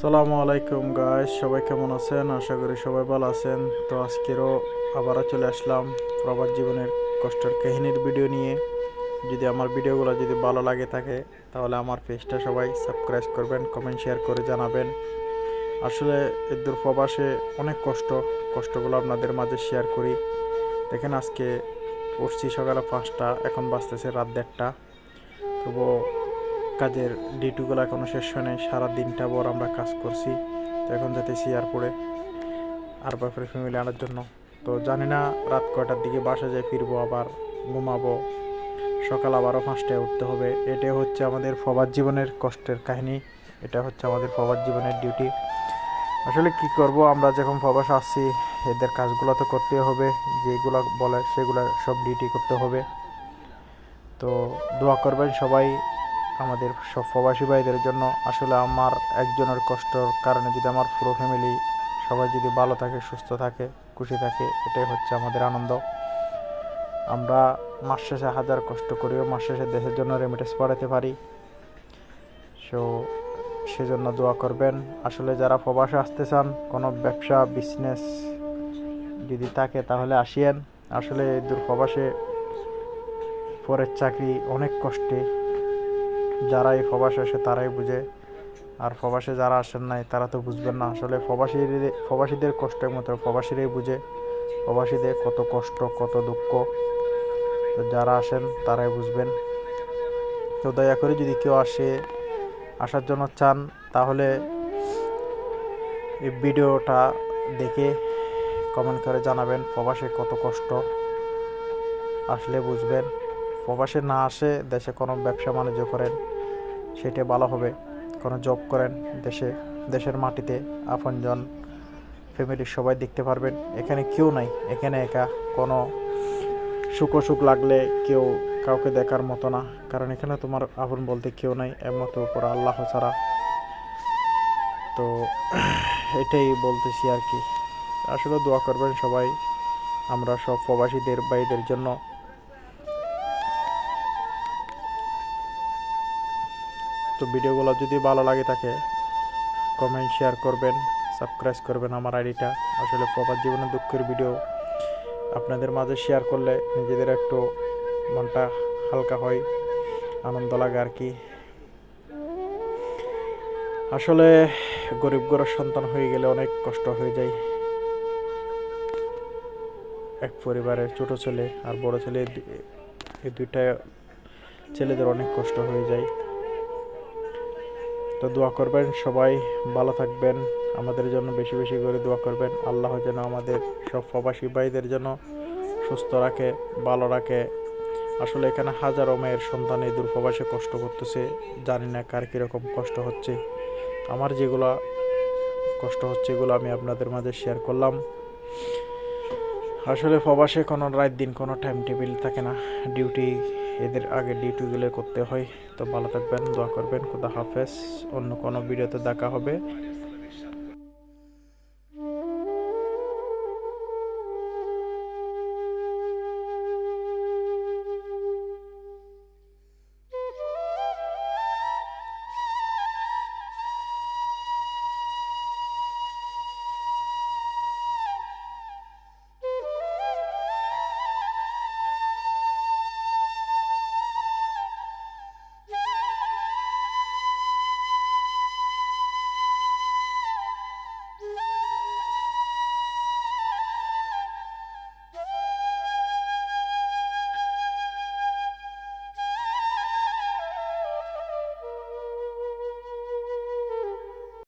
আসসালামু আলাইকুম গাইস, সবাই কেমন আছেন? আশা করি সবাই ভালো আছেন। তো আজকেরও আবারও চলে আসলাম প্রবাস জীবনের কষ্টের কাহিনীর ভিডিও নিয়ে। যদি আমার ভিডিওগুলো যদি ভালো লাগে থাকে তাহলে আমার পেজটা সবাই সাবস্ক্রাইব করবেন, কমেন্ট শেয়ার করে জানাবেন। আসলে এই দূর প্রবাসে অনেক কষ্টগুলো আপনাদের মাঝে শেয়ার করি। দেখেন, আজকে উঠছি সকালে 5টা, এখন বাজতেছে রাত 1:30। তবুও কাজের ডিউটিগুলো এখনও শেষ হয় নাই। সারা দিনটা ভর আমরা কাজ করছি। তো এখন যেতেছি এয়ারপোর্টে আর বাপের ফ্যামিলি আনার জন্য। তো জানি না রাত কয়টার দিকে বাসা যাই ফিরবো, আবার ঘুমাবো। সকাল আবারও 5টায় উঠতে হবে। এটাই হচ্ছে আমাদের প্রবাস জীবনের কষ্টের কাহিনী। এটা হচ্ছে আমাদের প্রবাস জীবনের ডিউটি। আসলে কি করব, আমরা যখন প্রবাস আসছি এদের কাজগুলো তো করতেই হবে। যেগুলো বলে সেগুলো সব ডিউটি করতে হবে। তো দোয়া করবেন সবাই আমাদের সব প্রবাসী ভাইদের জন্য। আসলে আমার একজনের কষ্টর কারণে যদি আমার পুরো ফ্যামিলি সবাই যদি ভালো থাকে, সুস্থ থাকে, খুশি থাকে, এটাই হচ্ছে আমাদের আনন্দ। আমরা মাস শেষে হাজার কষ্ট করিও মাস শেষে দেশের জন্য রেমিটেন্স পাঠাতে পারি। সো সেজন্য দোয়া করবেন। আসলে যারা প্রবাসে আসতে চান, কোনো ব্যবসা বিজনেস যদি থাকে তাহলে আসিয়েন। আসলে এই দূর প্রবাসে পরের চাকরি অনেক কষ্টে। যারা এই প্রবাসে আসে তারাই বুঝে, আর প্রবাসে যারা আসেন নাই তারা তো বুঝবেন না। আসলে প্রবাসীদের কষ্টের মতো প্রবাসীরাই বুঝে, প্রবাসীদের কত কষ্ট কত দুঃখ। তো যারা আসেন তারাই বুঝবেন। তো দয়া করে যদি কেউ আসার জন্য চান তাহলে এই ভিডিওটা দেখে কমেন্ট করে জানাবেন প্রবাসে কত কষ্ট। আসলে বুঝবেন। প্রবাসে না আসে দেশে কোনো ব্যবসা বাণিজ্য করেন, সেটা ভালো হবে। কোনো জব করেন দেশের মাটিতে, আপনজন ফ্যামিলির সবাই দেখতে পারবেন। এখানে কেউ নাই, এখানে একা। কোনো সুখ লাগলে কেউ কাউকে দেখার মতো না, কারণ এখানে তোমার আপন বলতে কেউ নাই একমাত্র উপর আল্লাহ ছাড়া। তো এটাই বলতেছি আর কি। আসলে দোয়া করবেন সবাই আমরা সব প্রবাসীদের ভাইদের জন্য। তো ভিডিওগুলো যদি ভালো লাগে থাকে কমেন্ট শেয়ার করবেন, সাবস্ক্রাইব করবেন আমার আইডিটা। আসলে প্রবাস জীবনের দুঃখের ভিডিও আপনাদের মাঝে শেয়ার করলে নিজেদের একটু মনটা হালকা হয়, আনন্দ লাগে আর কি। আসলে গরিব ঘরের সন্তান হয়ে গেলে অনেক কষ্ট হয়ে যায়। এক পরিবারে ছোট ছেলে আর বড় ছেলে, এই দুইটা ছেলেদের অনেক কষ্ট হয়ে যায়। তো দোয়া করবেন সবাই, ভালো থাকবেন। আমাদের জন্য বেশি বেশি করে দোয়া করবেন। আল্লাহ যেন আমাদের সব প্রবাসী ভাইদের জন্য সুস্থ রাখে, ভালো রাখে। আসলে এখানে হাজারো মেয়ের সন্তান এই দূরপ্রবাসে কষ্ট করতেছে। জানি না কার কীরকম কষ্ট হচ্ছে। আমার যেগুলো কষ্ট হচ্ছে এগুলো আমি আপনাদের মাঝে শেয়ার করলাম। আসলে প্রবাসে কোনো রাত দিন কোনো টাইম টেবিল থাকে না, ডিউটি এদের আগে ডিউটিগুলো করতে হয়। তো ভালো থাকবেন, দোয়া করবেন। খোদা হাফেজ। অন্য কোনো ভিডিওতে দেখা হবে।